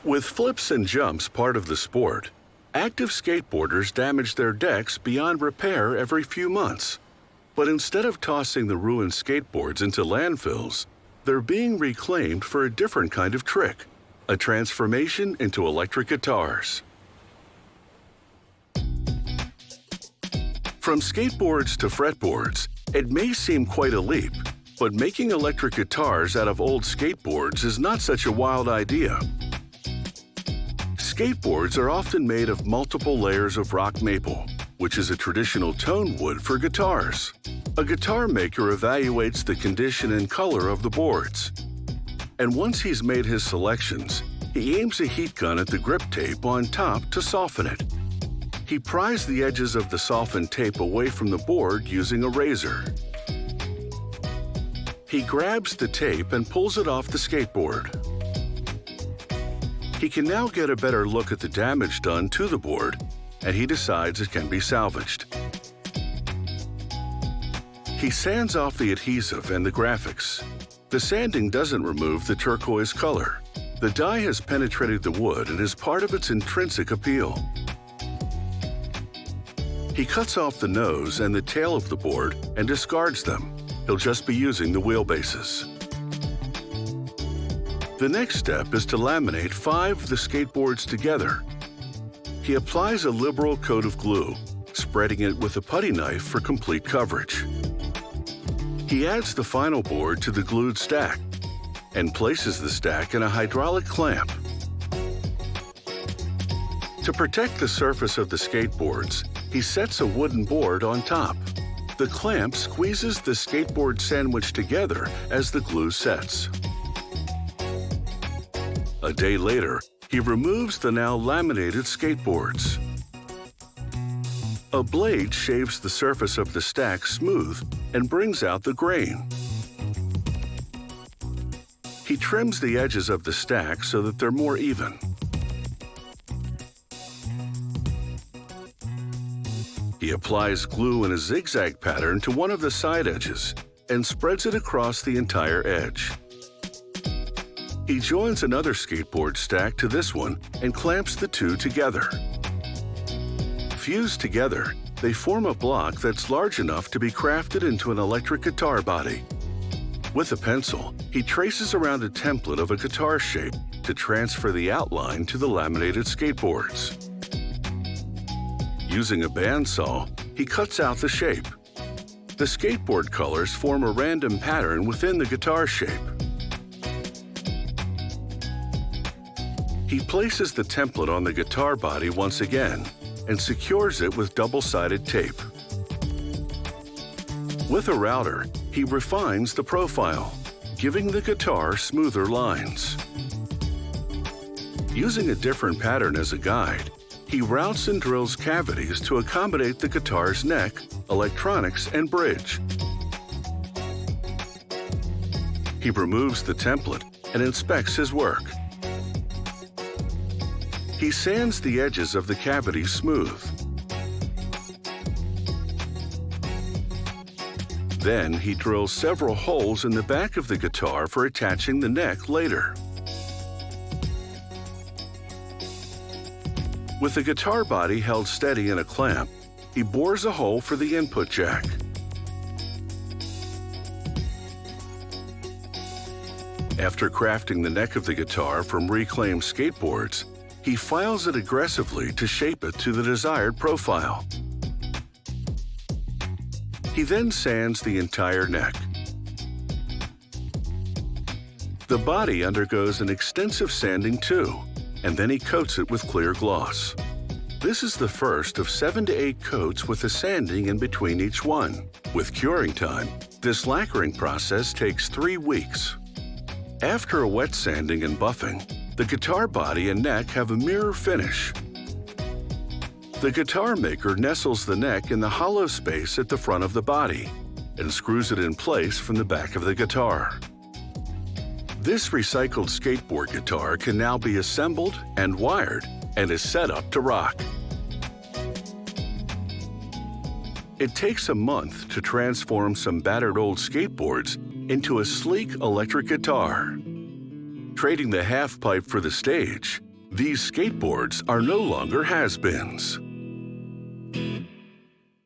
With flips and jumps part of the sport, active skateboarders damage their decks beyond repair every few months. But instead of tossing the ruined skateboards into landfills, they're being reclaimed for a different kind of trick, a transformation into electric guitars. From skateboards to fretboards, it may seem quite a leap, but making electric guitars out of old skateboards is not such a wild idea. Skateboards are often made of multiple layers of rock maple, which is a traditional tone wood for guitars. A guitar maker evaluates the condition and color of the boards. And once he's made his selections, he aims a heat gun at the grip tape on top to soften it. He pries the edges of the softened tape away from the board using a razor. He grabs the tape and pulls it off the skateboard. He can now get a better look at the damage done to the board, and he decides it can be salvaged. He sands off the adhesive and the graphics. The sanding doesn't remove the turquoise color. The dye has penetrated the wood and is part of its intrinsic appeal. He cuts off the nose and the tail of the board and discards them. He'll just be using the wheelbases. The next step is to laminate 5 of the skateboards together. He applies a liberal coat of glue, spreading it with a putty knife for complete coverage. He adds the final board to the glued stack and places the stack in a hydraulic clamp. To protect the surface of the skateboards, he sets a wooden board on top. The clamp squeezes the skateboard sandwich together as the glue sets. A day later, he removes the now laminated skateboards. A blade shaves the surface of the stack smooth and brings out the grain. He trims the edges of the stack so that they're more even. He applies glue in a zigzag pattern to one of the side edges and spreads it across the entire edge. He joins another skateboard stack to this one and clamps the two together. Fused together, they form a block that's large enough to be crafted into an electric guitar body. With a pencil, he traces around a template of a guitar shape to transfer the outline to the laminated skateboards. Using a bandsaw, he cuts out the shape. The skateboard colors form a random pattern within the guitar shape. He places the template on the guitar body once again and secures it with double-sided tape. With a router, he refines the profile, giving the guitar smoother lines. Using a different pattern as a guide, he routes and drills cavities to accommodate the guitar's neck, electronics, and bridge. He removes the template and inspects his work. He sands the edges of the cavity smooth. Then he drills several holes in the back of the guitar for attaching the neck later. With the guitar body held steady in a clamp, he bores a hole for the input jack. After crafting the neck of the guitar from reclaimed skateboards, he files it aggressively to shape it to the desired profile. He then sands the entire neck. The body undergoes an extensive sanding too, and then he coats it with clear gloss. This is the first of 7 to 8 coats with a sanding in between each one. With curing time, this lacquering process takes 3 weeks. After a wet sanding and buffing, the guitar body and neck have a mirror finish. The guitar maker nestles the neck in the hollow space at the front of the body and screws it in place from the back of the guitar. This recycled skateboard guitar can now be assembled and wired and is set up to rock. It takes a month to transform some battered old skateboards into a sleek electric guitar. Trading the half pipe for the stage, These skateboards are no longer has-beens.